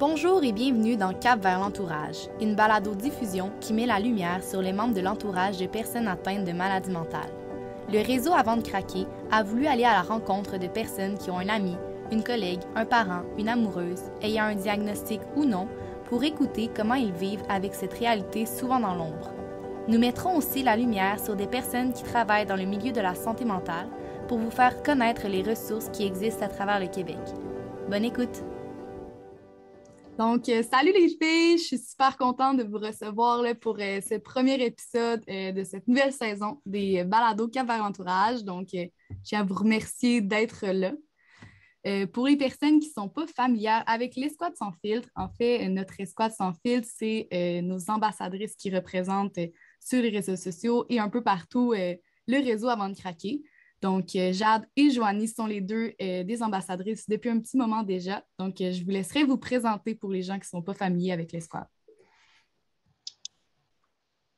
Bonjour et bienvenue dans Cap vers l'entourage, une balado-diffusion qui met la lumière sur les membres de l'entourage de personnes atteintes de maladies mentales. Le réseau Avant de craquer a voulu aller à la rencontre de personnes qui ont un ami, une collègue, un parent, une amoureuse, ayant un diagnostic ou non, pour écouter comment ils vivent avec cette réalité souvent dans l'ombre. Nous mettrons aussi la lumière sur des personnes qui travaillent dans le milieu de la santé mentale pour vous faire connaître les ressources qui existent à travers le Québec. Bonne écoute! Donc, salut les filles! Je suis super contente de vous recevoir là, pour ce premier épisode de cette nouvelle saison des balados Cap vers l'entourage. Donc, je tiens à vous remercier d'être là. Pour les personnes qui ne sont pas familières avec l'Escouade sans filtre, en fait, notre Escouade sans filtre, c'est nos ambassadrices qui représentent sur les réseaux sociaux et un peu partout le réseau Avant de craquer. Donc, Jade et Joanie sont les deux des ambassadrices depuis un petit moment déjà. Donc, je vous laisserai vous présenter pour les gens qui ne sont pas familiers avec l'Escouade.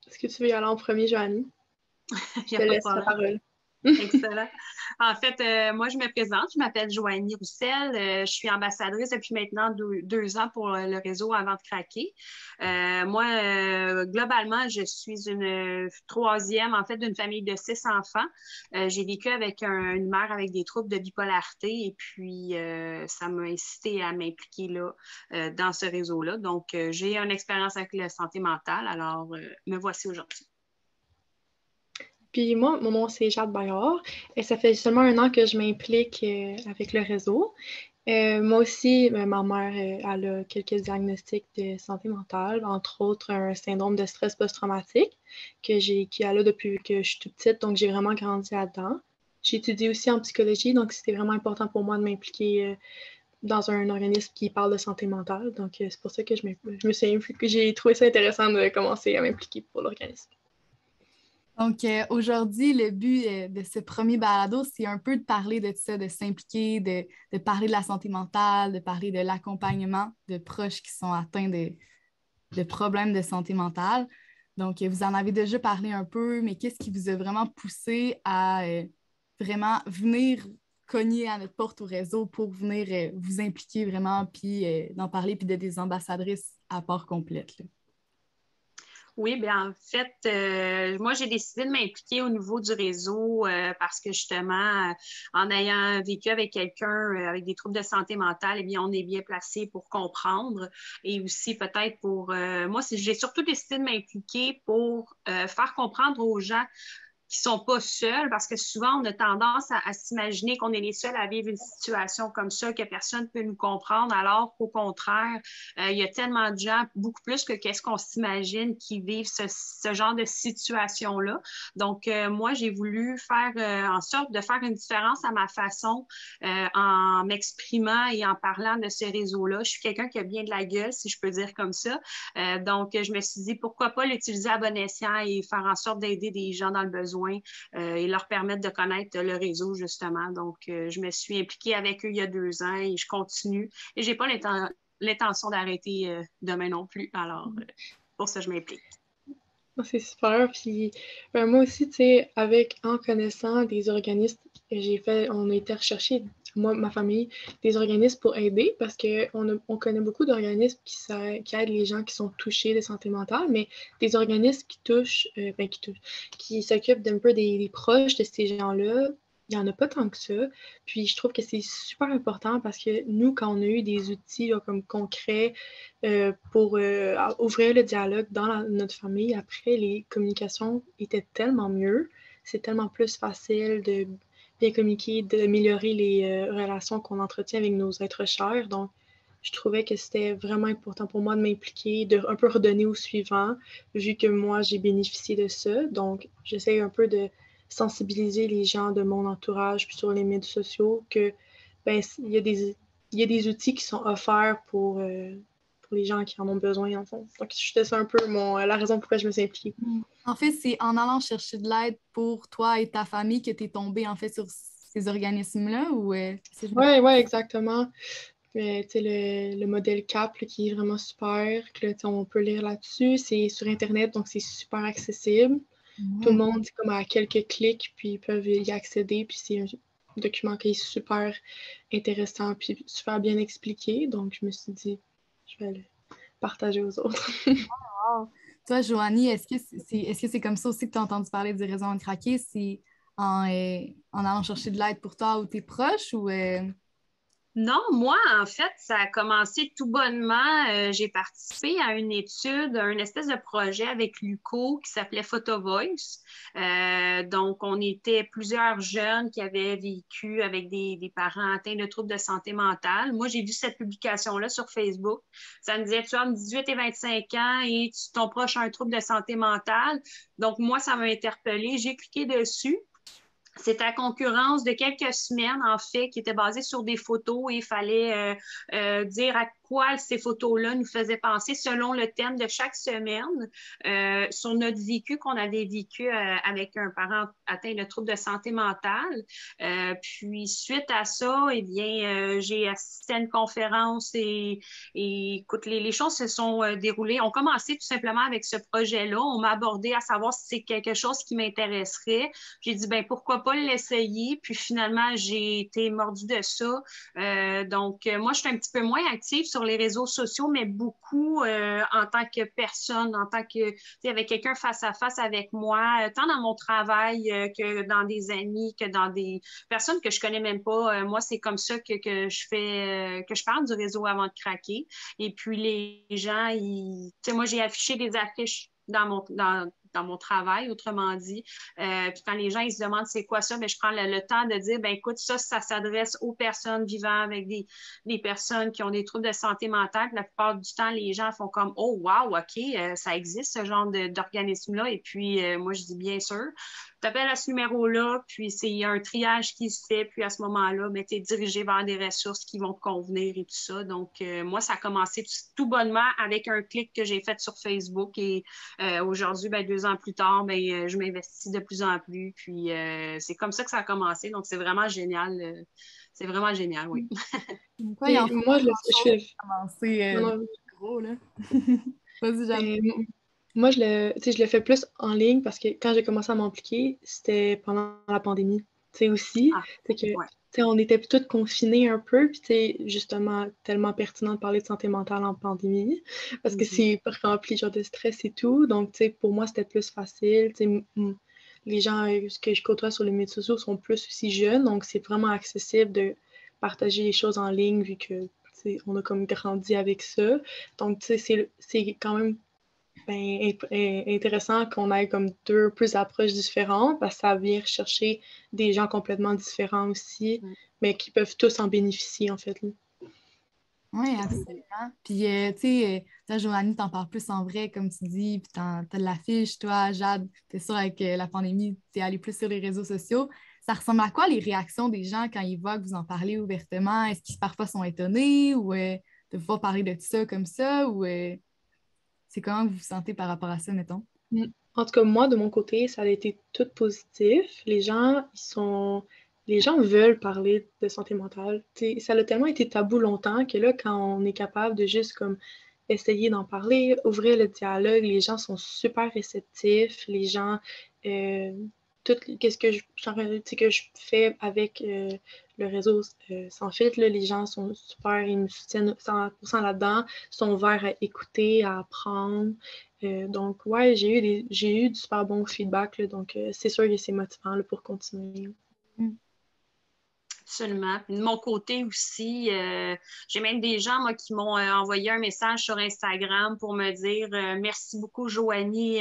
Est-ce que tu veux y aller en premier, Joanie? Je te laisse la parole. Excellent. En fait, moi, je me présente. Je m'appelle Joanie Roussel. Je suis ambassadrice depuis maintenant 2 ans pour le réseau Avant de craquer. Moi, globalement, je suis une troisième, en fait, d'une famille de 6 enfants. J'ai vécu avec une mère avec des troubles de bipolarité et puis ça m'a incité à m'impliquer là dans ce réseau-là. Donc, j'ai une expérience avec la santé mentale. Alors, me voici aujourd'hui. Puis moi, mon nom, c'est Jade Bayard. Et ça fait seulement 1 an que je m'implique avec le réseau. Moi aussi, ma mère, elle a quelques diagnostics de santé mentale, entre autres un syndrome de stress post-traumatique qu'elle a depuis que je suis toute petite, donc j'ai vraiment grandi là-dedans. J'ai étudié aussi en psychologie, donc c'était vraiment important pour moi de m'impliquer dans un organisme qui parle de santé mentale. Donc c'est pour ça que j'ai trouvé ça intéressant de commencer à m'impliquer pour l'organisme. Donc, aujourd'hui, le but de ce premier balado, c'est un peu de parler de ça, de s'impliquer, de parler de la santé mentale, de parler de l'accompagnement de proches qui sont atteints de problèmes de santé mentale. Donc, vous en avez déjà parlé un peu, mais qu'est-ce qui vous a vraiment poussé à vraiment venir cogner à notre porte au réseau pour venir vous impliquer vraiment, puis d'en parler, puis d'être des ambassadrices à part complète, là? Oui, bien en fait, moi j'ai décidé de m'impliquer au niveau du réseau parce que justement, en ayant vécu avec quelqu'un avec des troubles de santé mentale, eh bien on est bien placé pour comprendre et aussi peut-être pour moi, j'ai surtout décidé de m'impliquer pour faire comprendre aux gens qui sont pas seuls, parce que souvent, on a tendance à s'imaginer qu'on est les seuls à vivre une situation comme ça, que personne ne peut nous comprendre, alors qu'au contraire, il y a tellement de gens, beaucoup plus que qu'est-ce qu'on s'imagine, qui vivent ce genre de situation-là. Donc, moi, j'ai voulu faire en sorte de faire une différence à ma façon en m'exprimant et en parlant de ce réseau-là. Je suis quelqu'un qui a bien de la gueule, si je peux dire comme ça. Donc, je me suis dit, pourquoi pas l'utiliser à bon escient et faire en sorte d'aider des gens dans le besoin et leur permettre de connaître le réseau, justement. Donc, je me suis impliquée avec eux il y a 2 ans et je continue. Et je n'ai pas l'intention d'arrêter demain non plus. Alors, pour ça, je m'implique. C'est super. Puis moi aussi, tu sais, en connaissant des organismes, on a été rechercher, moi, ma famille, des organismes pour aider parce qu'on connaît beaucoup d'organismes qui aident les gens qui sont touchés de santé mentale, mais des organismes qui s'occupent d'un peu des proches de ces gens-là, il n'y en a pas tant que ça. Puis je trouve que c'est super important parce que nous, quand on a eu des outils là, comme concrets pour ouvrir le dialogue dans notre famille, après, les communications étaient tellement mieux. C'est tellement plus facile de bien communiquer, d'améliorer les relations qu'on entretient avec nos êtres chers. Donc, je trouvais que c'était vraiment important pour moi de m'impliquer, de un peu redonner au suivant, vu que moi, j'ai bénéficié de ça. Donc, j'essaie un peu de sensibiliser les gens de mon entourage puis sur les médias sociaux que il y a des outils qui sont offerts pour les gens qui en ont besoin, en fond. Donc, c'était ça un peu la raison pourquoi je me suis impliquée. En fait, c'est en allant chercher de l'aide pour toi et ta famille que tu es tombée en fait sur ces organismes-là ou Oui, exactement. Tu sais, le modèle CAP là, qui est vraiment super, que là, on peut lire là-dessus. C'est sur Internet, donc c'est super accessible. Tout le monde, c'est comme à quelques clics, puis ils peuvent y accéder. Puis c'est un document qui est super intéressant, puis super bien expliqué. Donc, je me suis dit, je vais le partager aux autres. Wow. Toi, Joanie, est-ce que c'est comme ça aussi que tu as entendu parler du réseau Avant de craquer? C'est en allant chercher de l'aide pour toi ou tes proches ou Non, moi, en fait, ça a commencé tout bonnement. J'ai participé à une étude, à une espèce de projet avec l'UQO qui s'appelait Photo Voice. Donc, on était plusieurs jeunes qui avaient vécu avec des parents atteints de troubles de santé mentale. Moi, j'ai vu cette publication-là sur Facebook. Ça me disait, tu as entre 18 et 25 ans et ton proche a un trouble de santé mentale. Donc, moi, ça m'a interpellée. J'ai cliqué dessus. C'était à concurrence de quelques semaines, en fait, qui était basée sur des photos et il fallait dire à quoi ces photos-là nous faisaient penser selon le thème de chaque semaine sur notre vécu qu'on avait vécu avec un parent atteint de troubles de santé mentale. Puis, suite à ça, eh bien, j'ai assisté à une conférence et écoute, les choses se sont déroulées. On commençait tout simplement avec ce projet-là. On m'a abordé à savoir si c'est quelque chose qui m'intéresserait. J'ai dit, ben pourquoi pas l'essayer? Puis finalement, j'ai été mordue de ça. Donc, moi, je suis un petit peu moins active sur les réseaux sociaux, mais beaucoup en tant que personne, en tant que, tu sais, avec quelqu'un face à face avec moi, tant dans mon travail que dans des amis, que dans des personnes que je connais même pas. Moi, c'est comme ça que je fais, que je parle du réseau Avant de craquer. Et puis, les gens, tu sais, moi, j'ai affiché des affiches dans mon travail, autrement dit. Puis quand les gens ils se demandent c'est quoi ça, mais je prends le temps de dire, ben écoute, ça s'adresse aux personnes vivant avec des personnes qui ont des troubles de santé mentale. Puis la plupart du temps, les gens font comme, oh wow, OK, ça existe ce genre d'organisme-là. Et puis, moi, je dis bien sûr. Tu appelles à ce numéro-là, puis il y a un triage qui se fait, puis à ce moment-là, ben, tu es dirigé vers des ressources qui vont te convenir et tout ça. Donc, moi, ça a commencé tout bonnement avec un clic que j'ai fait sur Facebook et aujourd'hui, ben, 2 ans plus tard, ben, je m'investis de plus en plus. Puis c'est comme ça que ça a commencé. Donc, c'est vraiment génial. C'est vraiment génial, oui. quoi, il y a Moi, je fais... commencé Non, non. gros, là. Vas-y, Jeanne. Moi, je le fais plus en ligne parce que quand j'ai commencé à m'impliquer, c'était pendant la pandémie. Tu sais, aussi, c'est que, Ouais. tu sais, on était tous confinés un peu, puis tu sais, justement, tellement pertinent de parler de santé mentale en pandémie, parce que c'est rempli genre de stress et tout. Donc, tu sais, pour moi, c'était plus facile. Tu sais, les gens que je côtoie sur les médias sociaux sont plus aussi jeunes, donc c'est vraiment accessible de partager les choses en ligne vu que, tu sais, on a comme grandi avec ça. Donc, tu sais, c'est quand même intéressant qu'on ait comme plus d'approches différentes parce que ça vient chercher des gens complètement différents aussi, mais qui peuvent tous en bénéficier, en fait. Oui, absolument. Puis, tu sais, toi, Joanie, t'en parles plus en vrai, comme tu dis, puis t'as de l'affiche, toi, Jade, t'es sûre, avec la pandémie, t'es allée plus sur les réseaux sociaux. Ça ressemble à quoi les réactions des gens quand ils voient que vous en parlez ouvertement? Est-ce qu'ils parfois sont étonnés ou de pouvoir parler de ça comme ça? Ou c'est comment vous vous sentez par rapport à ça, mettons? En tout cas, moi, de mon côté, ça a été tout positif. Les gens veulent parler de santé mentale. T'sais, ça a tellement été tabou longtemps que là, quand on est capable de juste comme essayer d'en parler, ouvrir le dialogue, les gens sont super réceptifs. Les gens, tout qu'est-ce que je fais avec le réseau Sans Filtre, là, les gens sont super, ils me soutiennent 100% là-dedans, sont ouverts à écouter, à apprendre. Donc, ouais, j'ai eu du super bon feedback, là, donc c'est sûr que c'est motivant là, pour continuer. Absolument. Puis de mon côté aussi, j'ai même des gens, moi, qui m'ont envoyé un message sur Instagram pour me dire merci beaucoup, Joanie,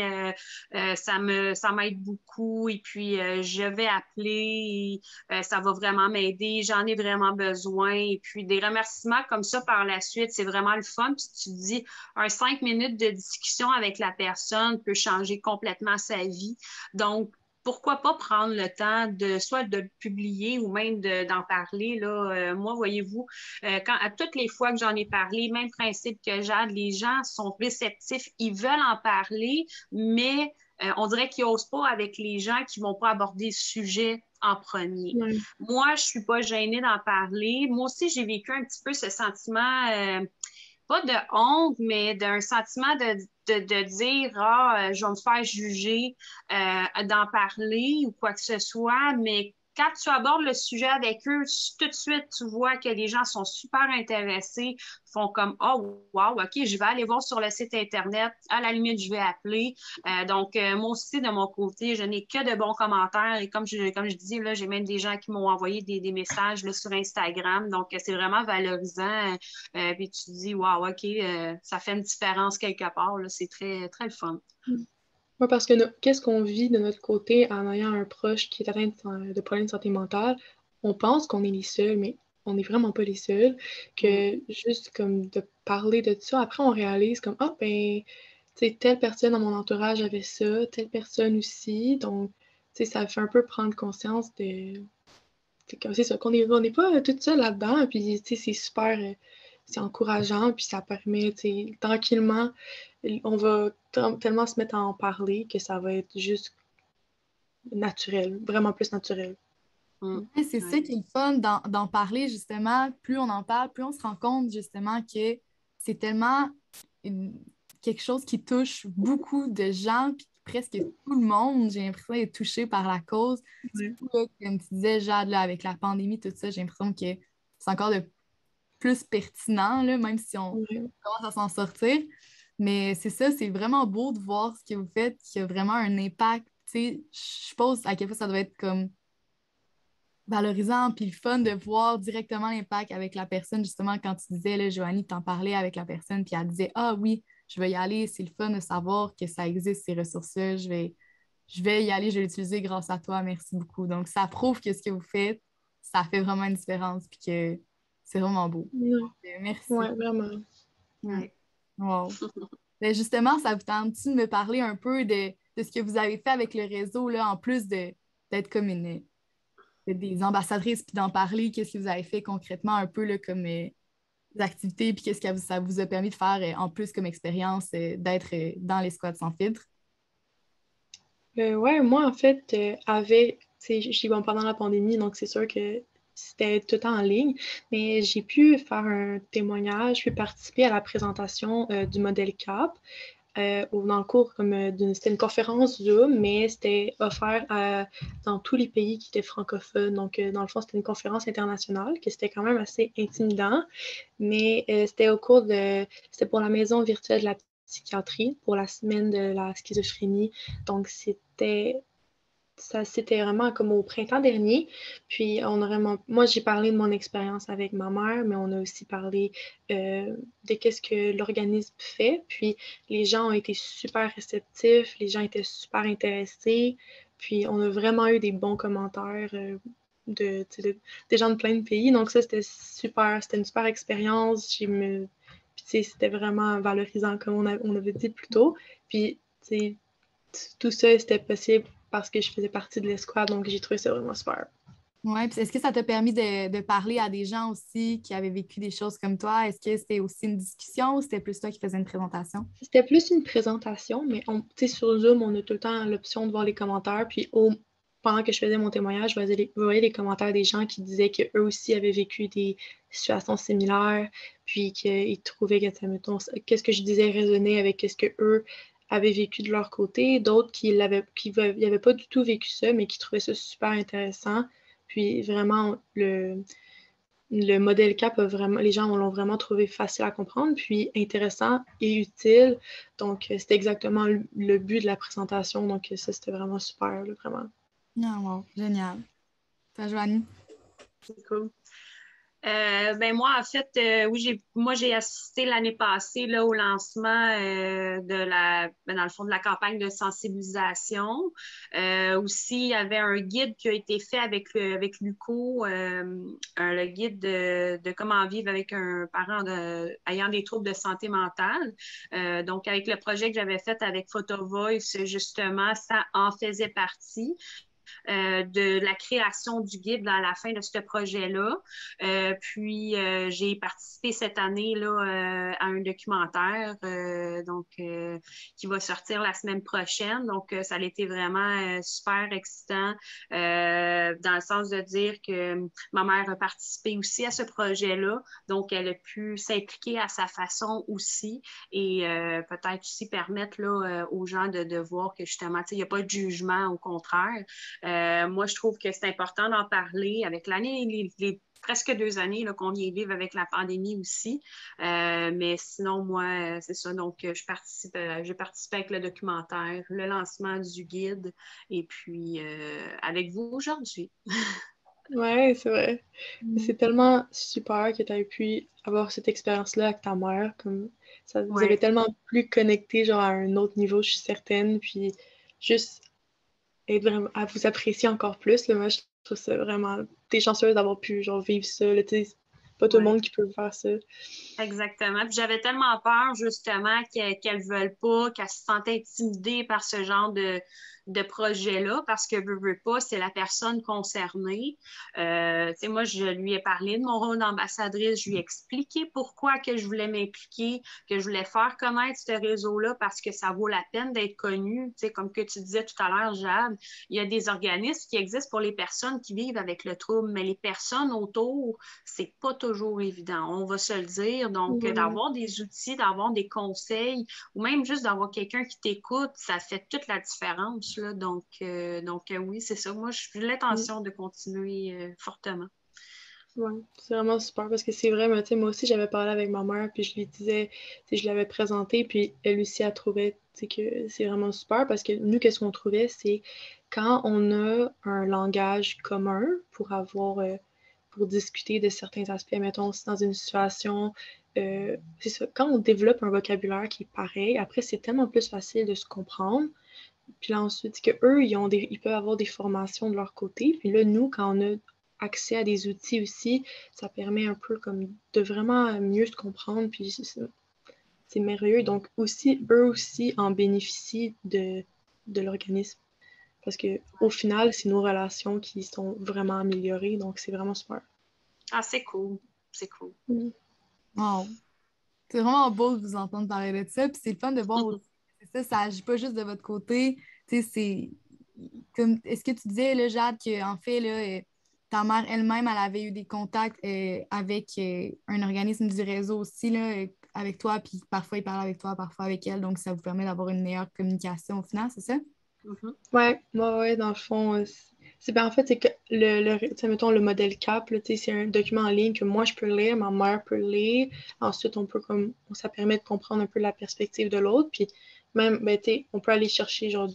ça m'aide beaucoup et puis je vais appeler, ça va vraiment m'aider, j'en ai vraiment besoin. Et puis des remerciements comme ça par la suite, c'est vraiment le fun. Puis tu te dis, 5 minutes de discussion avec la personne peut changer complètement sa vie. Donc, pourquoi pas prendre le temps de soit de le publier ou même d'en parler, là. Moi, voyez-vous, à toutes les fois que j'en ai parlé, même principe que Jade, les gens sont réceptifs, ils veulent en parler, mais on dirait qu'ils n'osent pas avec les gens qui ne vont pas aborder le sujet en premier. Moi, je ne suis pas gênée d'en parler. Moi aussi, j'ai vécu un petit peu ce sentiment pas de honte, mais d'un sentiment de dire je vais me faire juger, d'en parler ou quoi que ce soit, mais quand tu abordes le sujet avec eux, tout de suite, tu vois que les gens sont super intéressés, font comme oh, wow, OK, je vais aller voir sur le site Internet, à la limite, je vais appeler. Moi aussi, de mon côté, je n'ai que de bons commentaires. Et comme je dis, là, j'ai même des gens qui m'ont envoyé des messages là, sur Instagram. Donc, c'est vraiment valorisant. Puis tu te dis, wow, OK, ça fait une différence quelque part. Là, c'est très, très le fun. Ouais, parce que qu'est-ce qu'on vit de notre côté en ayant un proche qui est atteint de problèmes de santé mentale? On pense qu'on est les seuls, mais on n'est vraiment pas les seuls. Que juste comme de parler de ça, après on réalise comme ah ben, tu sais, telle personne dans mon entourage avait ça, telle personne aussi. Donc, tu sais, ça fait un peu prendre conscience de. C'est ça, on n'est pas toutes seules là-dedans. Puis, tu sais, c'est super. C'est encourageant, puis ça permet, tu sais, tranquillement, on va tellement se mettre à en parler que ça va être juste naturel, vraiment plus naturel. Ouais, c'est ça qui est le fun d'en parler, justement. Plus on en parle, plus on se rend compte, justement, que c'est tellement quelque chose qui touche beaucoup de gens, puis presque tout le monde, j'ai l'impression, est touché par la cause. Ouais. Surtout, là, comme tu disais, Jade, là, avec la pandémie, tout ça, j'ai l'impression que c'est encore de plus pertinent, là, même si on Ouais. commence à s'en sortir. Mais c'est ça, c'est vraiment beau de voir ce que vous faites, qui a vraiment un impact. Tu sais, je suppose à quel point ça doit être comme valorisant puis le fun de voir directement l'impact avec la personne. Justement, quand tu disais, là, Joanie, t'en parlais avec la personne, puis elle disait, ah oui, je vais y aller, c'est le fun de savoir que ça existe, ces ressources-là, je vais y aller, je vais l'utiliser grâce à toi, merci beaucoup. Donc, ça prouve que ce que vous faites, ça fait vraiment une différence, puis que c'est vraiment beau. Ouais. Merci. Ouais, vraiment. Mm. Ouais. Wow. Ben, justement, ça vous tente-tu de me parler un peu de ce que vous avez fait avec le réseau, là, en plus d'être comme des ambassadrices, puis d'en parler, qu'est-ce que vous avez fait concrètement un peu là, comme activités, puis qu'est-ce que ça vous a permis de faire en plus comme expérience d'être dans les squats sans filtre? Ouais, moi, en fait, tu sais, bon, pendant la pandémie, donc c'est sûr que c'était tout le temps en ligne, mais j'ai pu faire un témoignage, puis participer à la présentation du modèle CAP. Dans le cours, c'était une conférence Zoom, mais c'était offert dans tous les pays qui étaient francophones. Donc, dans le fond, c'était une conférence internationale, que c'était quand même assez intimidant, mais c'était pour la maison virtuelle de la psychiatrie, pour la semaine de la schizophrénie. Donc, c'était vraiment comme au printemps dernier. Puis moi j'ai parlé de mon expérience avec ma mère, mais on a aussi parlé de qu'est-ce que l'organisme fait. Puis les gens ont été super réceptifs, les gens étaient super intéressés. Puis on a vraiment eu des bons commentaires des gens de plein de pays. Donc ça, c'était super, c'était une super expérience. Puis tu sais, c'était vraiment valorisant comme on avait dit plus tôt. Puis tu sais, tout ça, c'était possible parce que je faisais partie de l'escouade, donc j'ai trouvé ça vraiment super. Ouais, puis est-ce que ça t'a permis de parler à des gens aussi qui avaient vécu des choses comme toi? Est-ce que c'était aussi une discussion ou c'était plus toi qui faisais une présentation? C'était plus une présentation, mais sur Zoom, on a tout le temps l'option de voir les commentaires. Puis pendant que je faisais mon témoignage, je voyais les commentaires des gens qui disaient qu'eux aussi avaient vécu des situations similaires, puis qu'ils trouvaient que, mettons, qu'est-ce que je disais résonnait avec ce que eux avaient vécu de leur côté. D'autres qui n'avaient pas du tout vécu ça, mais qui trouvaient ça super intéressant. Puis vraiment, le modèle CAP les gens l'ont vraiment trouvé facile à comprendre, puis intéressant et utile. Donc, c'était exactement le but de la présentation. Donc, ça, c'était vraiment super, là, vraiment. Ah, wow, génial. Toi, Joanie? C'est cool. Moi, en fait, oui, j'ai assisté l'année passée là, au lancement dans le fond, de la campagne de sensibilisation. Aussi, il y avait un guide qui a été fait avec l'UCO, le guide de comment vivre avec un parent ayant des troubles de santé mentale. Donc, avec le projet que j'avais fait avec Photo Voice, justement, ça en faisait partie. De la création du guide à la fin de ce projet-là. J'ai participé cette année là, à un documentaire qui va sortir la semaine prochaine. Donc, ça a été vraiment super excitant. dans le sens de dire que ma mère a participé aussi à ce projet-là, donc elle a pu s'impliquer à sa façon aussi et peut-être aussi permettre là, aux gens de voir que justement, il n'y a pas de jugement, au contraire. Moi, je trouve que c'est important d'en parler avec l'année, les presque 2 années là, qu'on vient vivre avec la pandémie aussi. Mais sinon, moi, c'est ça. Donc, j'ai participé avec le documentaire, le lancement du guide et puis avec vous aujourd'hui. Ouais, c'est vrai. C'est tellement super que tu aies pu avoir cette expérience-là avec ta mère. Comme ça, vous avez Ouais. tellement plus connecté, genre, à un autre niveau, je suis certaine. Puis juste être vraiment, à vous apprécier encore plus. Là, moi, je trouve ça vraiment. T'es chanceuse d'avoir pu, genre, vivre ça. Là, tu sais, c'est pas tout le Ouais. monde qui peut faire ça. Exactement. Puis j'avais tellement peur, justement, qu'elles veulent pas, qu'elles se sentent intimidées par ce genre de projet-là, parce que veux pas, c'est la personne concernée. Tu sais, moi, je lui ai parlé de mon rôle d'ambassadrice, je lui ai expliqué pourquoi que je voulais m'impliquer, que je voulais faire connaître ce réseau-là parce que ça vaut la peine d'être connu. Tu sais, comme que tu disais tout à l'heure, Jade, il y a des organismes qui existent pour les personnes qui vivent avec le trouble, mais les personnes autour, c'est pas toujours évident. On va se le dire. Donc, Ouais. d'avoir des outils, d'avoir des conseils ou même juste d'avoir quelqu'un qui t'écoute, ça fait toute la différence, là. Donc, oui, c'est ça. Moi, j'ai l'intention de continuer fortement. Ouais, c'est vraiment super parce que c'est vrai, mais tu sais, moi aussi, j'avais parlé avec ma mère, puis je lui disais, tu sais, je l'avais présenté, puis elle aussi, elle trouvait, tu sais, que c'est vraiment super parce que nous, qu'est-ce qu'on trouvait, c'est quand on a un langage commun pour avoir, pour discuter de certains aspects, mettons, aussi dans une situation, c'est ça, quand on développe un vocabulaire qui est pareil, après, c'est tellement plus facile de se comprendre. Puis là, ensuite, que eux, ils peuvent avoir des formations de leur côté. Puis là, nous, quand on a accès à des outils aussi, ça permet un peu comme de vraiment mieux se comprendre. Puis c'est merveilleux. Donc aussi, eux aussi en bénéficient de l'organisme. Parce que au final, c'est nos relations qui sont vraiment améliorées. Donc c'est vraiment super. Ah, c'est cool. C'est cool. Wow. C'est vraiment beau de vous entendre parler de ça. Puis c'est le fun de voir aussi. C'est ça, ça agit pas juste de votre côté. Tu sais, c'est comme est-ce que tu disais, là, Jade, qu'en fait, là, ta mère elle-même, elle avait eu des contacts avec un organisme du réseau aussi, là, avec toi, puis parfois il parle avec toi, parfois avec elle, donc ça vous permet d'avoir une meilleure communication au final, c'est ça? Mhm. Ouais, dans le fond, en fait, c'est que tu sais, mettons, le modèle CAP, là, tu sais, c'est un document en ligne que moi, je peux lire, ma mère peut lire. Ensuite, ça permet de comprendre un peu la perspective de l'autre. Puis même, ben, tu sais, on peut aller chercher, genre,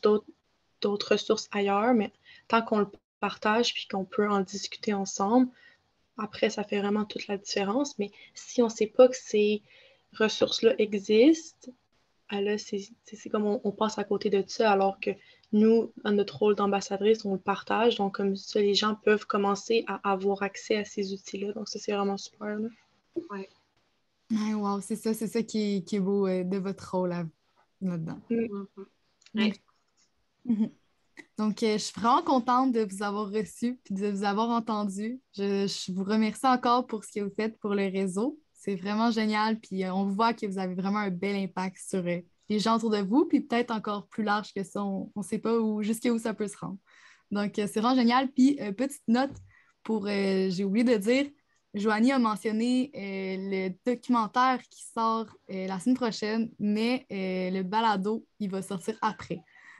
d'autres ressources ailleurs, mais tant qu'on le partage puis qu'on peut en discuter ensemble, après, ça fait vraiment toute la différence. Mais si on ne sait pas que ces ressources-là existent, là, c'est comme on passe à côté de ça, alors que nous, à notre rôle d'ambassadrice, on le partage. Donc, comme ça, les gens peuvent commencer à avoir accès à ces outils-là. Donc, ça, c'est vraiment super, là. Ouais. Ouais, wow, c'est ça qui est beau de votre rôle là-dedans. Mhm. Ouais. Mhm. Donc, je suis vraiment contente de vous avoir reçu et de vous avoir entendu. Je vous remercie encore pour ce que vous faites pour le réseau. C'est vraiment génial. Puis, on voit que vous avez vraiment un bel impact sur les gens autour de vous. Puis, peut-être encore plus large que ça. On ne sait pas jusqu'où ça peut se rendre. Donc, c'est vraiment génial. Puis, petite note j'ai oublié de dire, Joanie a mentionné le documentaire qui sort la semaine prochaine, mais le balado, il va sortir après.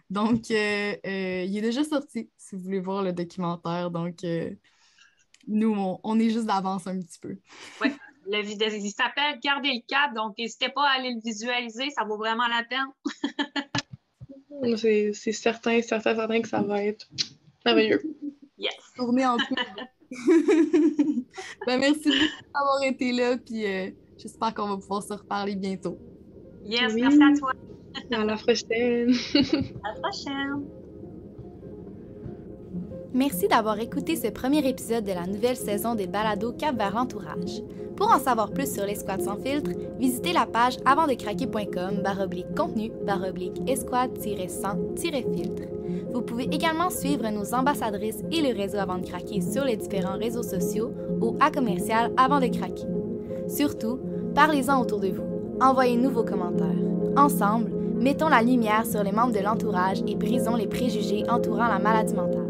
Donc, il est déjà sorti, si vous voulez voir le documentaire. Donc, nous, on est juste d'avance un petit peu. Ouais. Il s'appelle Garder le cap, donc n'hésitez pas à aller le visualiser, ça vaut vraiment la peine. C'est certain que ça va être merveilleux. Yes. Tourner en pub. Ben, merci beaucoup d'avoir été là, puis j'espère qu'on va pouvoir se reparler bientôt. Yes, Oui. merci à toi. À la prochaine. À la prochaine. Merci d'avoir écouté ce premier épisode de la nouvelle saison des balados Cap vers l'entourage. Pour en savoir plus sur l'Escouade sans filtre, visitez la page avantdecraquer.com/contenu/escouade-sans-filtre. Vous pouvez également suivre nos ambassadrices et le réseau Avant de craquer sur les différents réseaux sociaux au @commercial Avant de craquer. Surtout, parlez-en autour de vous. Envoyez-nous vos commentaires. Ensemble, mettons la lumière sur les membres de l'entourage et brisons les préjugés entourant la maladie mentale.